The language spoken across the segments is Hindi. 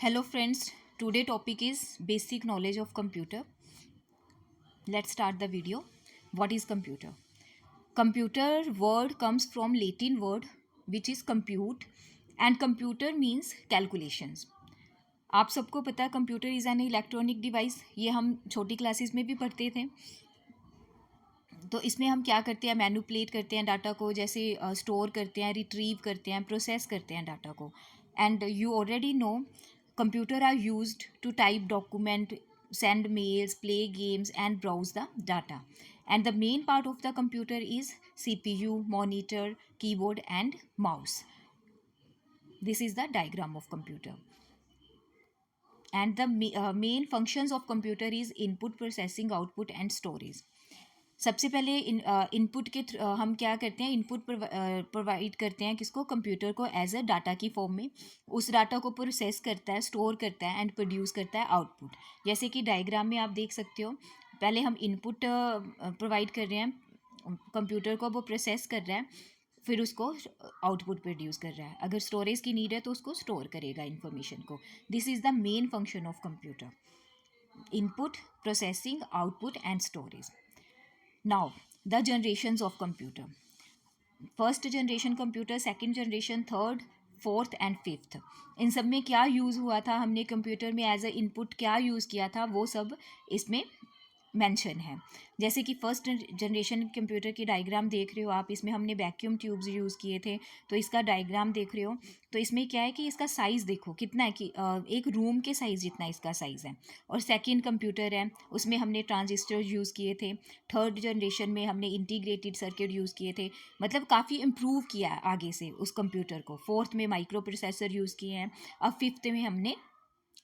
Hello friends, today topic is basic knowledge of computer. Let's start the video. What is computer? Computer word comes from Latin word which is compute and computer means calculations. आप सबको पता है computer is an electronic device, ये हम छोटी क्लासेस में भी पढ़ते थे। तो इसमें हम क्या करते हैं, मैनिपुलेट करते हैं डाटा को, जैसे स्टोर करते हैं, रिट्रीव करते हैं, प्रोसेस करते हैं डाटा को। And you already know computer are used to type document, send mails, play games and browse the data, and the main part of the computer is CPU, monitor, keyboard and mouse. This is the diagram of computer, and the main functions of computer is input, processing, output and storage. सबसे पहले इनपुट के हम क्या करते हैं, इनपुट प्रोवाइड करते हैं किसको, कंप्यूटर को, एज अ डाटा की फॉर्म में। उस डाटा को प्रोसेस करता है, स्टोर करता है एंड प्रोड्यूस करता है आउटपुट। जैसे कि डायग्राम में आप देख सकते हो, पहले हम इनपुट प्रोवाइड कर रहे हैं कंप्यूटर को, वो प्रोसेस कर रहा है, फिर उसको आउटपुट प्रोड्यूस कर रहा है। अगर स्टोरेज की नीड है तो उसको स्टोर करेगा इन्फॉर्मेशन को। This is the main function of computer: input, processing, output and storage. Now, the generations of computer: first generation computer, second generation, third, fourth and fifth. इन सब में क्या यूज़ हुआ था, हमने कंप्यूटर में एज अ इनपुट क्या यूज़ किया था, वो सब इसमें मेंशन है। जैसे कि फर्स्ट जनरेशन कंप्यूटर की डायग्राम देख रहे हो आप, इसमें हमने वैक्यूम ट्यूब्स यूज़ किए थे, तो इसका डायग्राम देख रहे हो। तो इसमें क्या है कि इसका साइज़ देखो कितना है, कि एक रूम के साइज़ जितना इसका साइज़ है। और सेकंड कंप्यूटर है, उसमें हमने ट्रांजिस्टर यूज़ किए थे। थर्ड जनरेशन में हमने इंटीग्रेटेड सर्किट यूज़ किए थे, मतलब काफ़ी इम्प्रूव किया है आगे से उस कंप्यूटर को। फोर्थ में माइक्रो प्रोसेसर यूज़ किए हैं। अब फिफ्थ में हमने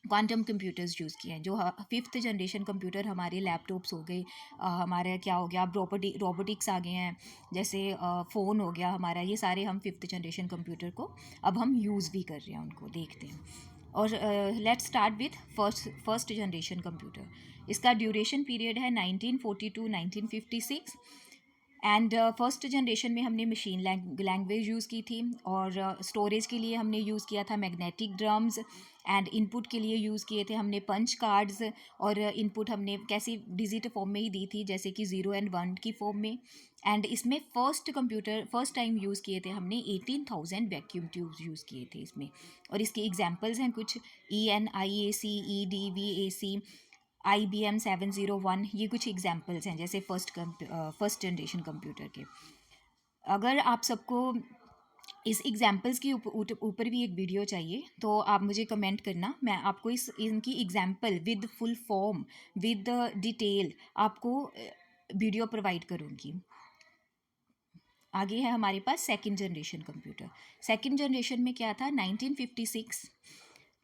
क्वांटम कंप्यूटर्स यूज़ किए हैं। जो फिफ्थ जनरेशन कंप्यूटर हमारे लैपटॉप्स हो गए, हमारे क्या हो गया, अब रोबोटिक्स आ गए हैं, जैसे फ़ोन हो गया हमारा, ये सारे हम फिफ्थ जनरेशन कंप्यूटर को अब हम यूज़ भी कर रहे हैं, उनको देखते हैं। और let's start with first generation computer. इसका ड्यूरेशन पीरियड है 1942 1956। एंड फर्स्ट जनरेशन में हमने मशीन लैंग्वेज यूज़ की थी, और स्टोरेज के लिए हमने यूज़ किया था मैग्नेटिक ड्रम्स, एंड इनपुट के लिए यूज़ किए थे हमने पंच कार्ड्स, और इनपुट हमने कैसी डिजिट फॉर्म में ही दी थी, जैसे कि 0 एंड 1 की फॉर्म में। एंड इसमें फर्स्ट टाइम यूज़ किए थे हमने 18,000 वैक्यूम ट्यूब्स यूज़ किए थे इसमें। और इसके एग्जांपल्स हैं कुछ: ENIAC, EDVAC, IBM 701, ये कुछ एग्जांपल्स हैं जैसे फर्स्ट जनरेशन कंप्यूटर के। अगर आप सबको इस एग्जांपल्स के ऊपर भी एक वीडियो चाहिए तो आप मुझे कमेंट करना, मैं आपको इनकी example with full form, with detail आपको वीडियो प्रोवाइड करूँगी। आगे है हमारे पास second generation computer. Second generation में क्या था, 1956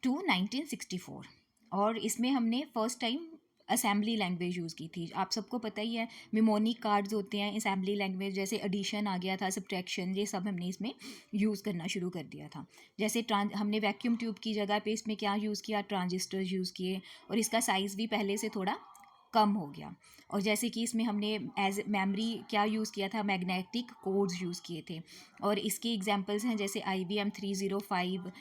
टू 1964, और इसमें हमने first time assembly language use की थी। आप सबको पता ही है, मेमोनिक कार्ड्स होते हैं असेंबली लैंग्वेज, जैसे एडिशन आ गया था, सब्ट्रैक्शन, ये सब हमने इसमें यूज़ करना शुरू कर दिया था। जैसे हमने वैक्यूम ट्यूब की जगह पे इसमें क्या यूज़ किया, ट्रांजिस्टर्स यूज़ किए, और इसका साइज़ भी पहले से थोड़ा कम हो गया। और जैसे कि इसमें हमने एज मेमोरी क्या यूज़ किया था, मैग्नेटिक कोड्स यूज़ किए थे। और इसके एग्जांपल्स हैं जैसे IBM 305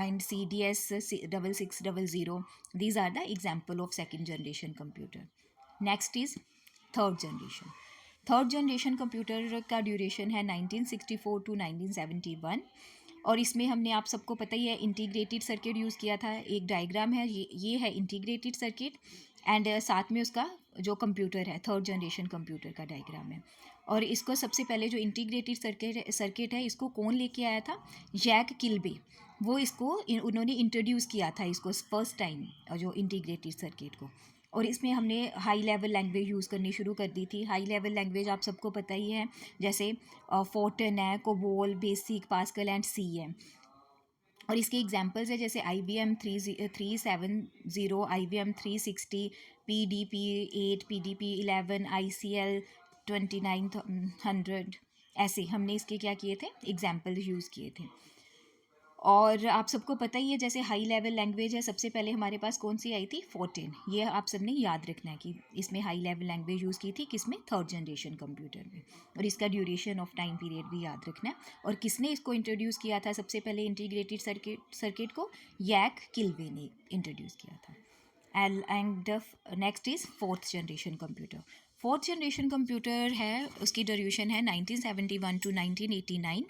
and CDS 6600. These are the example of second generation computer. Next is third generation. Third generation computer का ड्यूरेशन है 1964 टू 1971, और इसमें हमने, आप सबको पता ही है, इंटीग्रेटेड सर्किट यूज़ किया था। एक डायग्राम है, ये है इंटीग्रेटेड सर्किट, एंड साथ में उसका जो कंप्यूटर है, थर्ड जनरेशन कंप्यूटर का डायग्राम है। और इसको सबसे पहले जो इंटीग्रेटेड सर्किट है, इसको कौन लेके आया था, जैक किल्बे। वो इसको उन्होंने इंट्रोड्यूस किया था इसको फर्स्ट टाइम, जो इंटीग्रेटेड सर्किट को। और इसमें हमने हाई लेवल लैंग्वेज यूज़ करनी शुरू कर दी थी। हाई लेवल लैंग्वेज आप सबको पता ही है, जैसे फोर्टन है, कोबोल, बेसिक, पास्कल एंड सी है। और इसके एग्जांपल्स है जैसे IBM 370, IBM 360, PDP-8, PDP-11, ICL 2900, ऐसे हमने इसके क्या किए थे, एग्जांपल यूज़ किए थे। और आप सबको पता ही है जैसे हाई लेवल लैंग्वेज है, सबसे पहले हमारे पास कौन सी आई थी, फोर्टेन। ये आप सबने याद रखना है कि इसमें हाई लेवल लैंग्वेज यूज़ की थी किसमें, थर्ड जनरेशन कंप्यूटर में। और इसका ड्यूरेशन ऑफ टाइम पीरियड भी याद रखना है। और किसने इसको इंट्रोड्यूस किया था सबसे पहले इंटीग्रेटेड सर्किट को, यैक किल्वे ने इंट्रोड्यूस किया था। And next is fourth generation computer. Fourth generation computer है, उसकी ड्यूरेशन है 1971 टू 1989।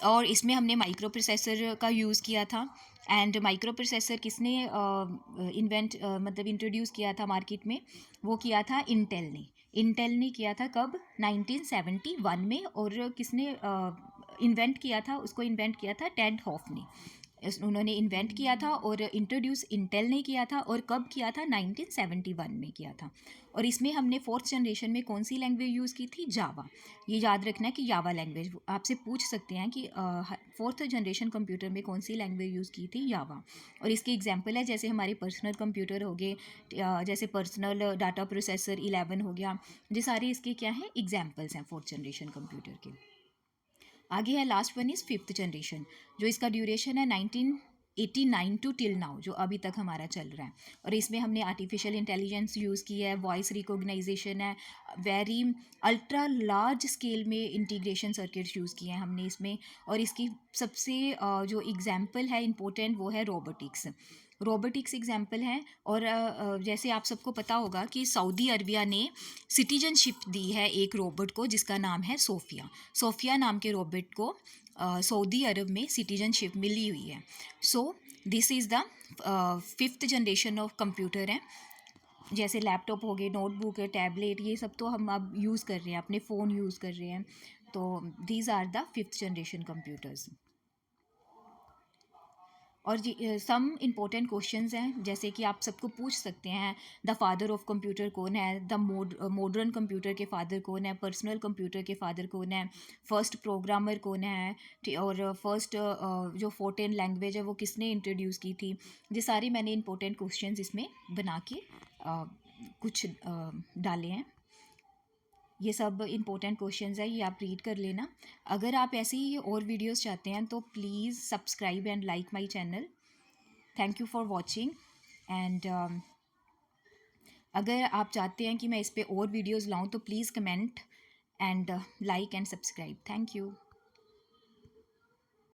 और इसमें हमने माइक्रो प्रोसेसर का यूज़ किया था। एंड माइक्रो प्रोसेसर किसने मतलब इंट्रोड्यूस किया था मार्केट में, वो किया था इंटेल ने किया था कब, 1971 में। और किसने इन्वेंट किया था, उसको इन्वेंट किया था टेड हॉफ ने। उन्होंने इन्वेंट किया था और इंट्रोड्यूस इंटेल ने किया था। और कब किया था, 1971 में किया था। और इसमें हमने फोर्थ जनरेशन में कौन सी लैंग्वेज यूज़ की थी, जावा। ये याद रखना है कि जावा लैंग्वेज, आपसे पूछ सकते हैं कि फोर्थ जनरेशन कंप्यूटर में कौन सी लैंग्वेज यूज़ की थी, जावा। और इसके एग्जांपल है जैसे हमारे पर्सनल कंप्यूटर हो गए, जैसे पर्सनल डाटा प्रोसेसर 11 हो गया। ये सारे इसके क्या हैं, एग्जाम्पल्स हैं फोर्थ जनरेशन कंप्यूटर के। आगे है last one is fifth generation, जो इसका ड्यूरेशन है 1989 टू टिल नाउ, जो अभी तक हमारा चल रहा है। और इसमें हमने आर्टिफिशियल इंटेलिजेंस यूज़ की है, वॉइस रिकॉग्नाइजेशन है, वेरी अल्ट्रा लार्ज स्केल में इंटीग्रेशन सर्किट्स यूज़ किए हैं हमने इसमें। और इसकी सबसे जो एग्जाम्पल है इम्पोर्टेंट, वो है रोबोटिक्स एग्जाम्पल है। और जैसे आप सबको पता होगा कि सऊदी अरबिया ने सिटीजनशिप दी है एक रोबोट को जिसका नाम है सोफिया नाम के रोबोट को सऊदी अरब में सिटीजनशिप मिली हुई है। So this is the fifth generation of computer है। जैसे लैपटॉप हो गए, नोटबुक है, टैबलेट, ये सब तो हम अब यूज़ कर रहे हैं, अपने फ़ोन यूज़ कर रहे हैं। तो these are the fifth generation computers. और सम इम्पोर्टेंट क्वेश्चंस हैं जैसे कि आप सबको पूछ सकते हैं, द फादर ऑफ कंप्यूटर कौन है, द मॉडर्न कंप्यूटर के फादर कौन है, पर्सनल कंप्यूटर के फादर कौन है, फर्स्ट प्रोग्रामर कौन है, और फर्स्ट जो फोर्टेन लैंग्वेज है वो किसने इंट्रोड्यूस की थी। ये सारे मैंने इम्पोर्टेंट क्वेश्चंस इसमें बना के कुछ डाले हैं। ये सब इम्पोर्टेंट क्वेश्चंस है, ये आप रीड कर लेना। अगर आप ऐसे ही और वीडियोस चाहते हैं तो please subscribe and like my channel. Thank you for watching. And अगर आप चाहते हैं कि मैं इस पर और वीडियोस लाऊं तो please comment and like and subscribe. Thank you.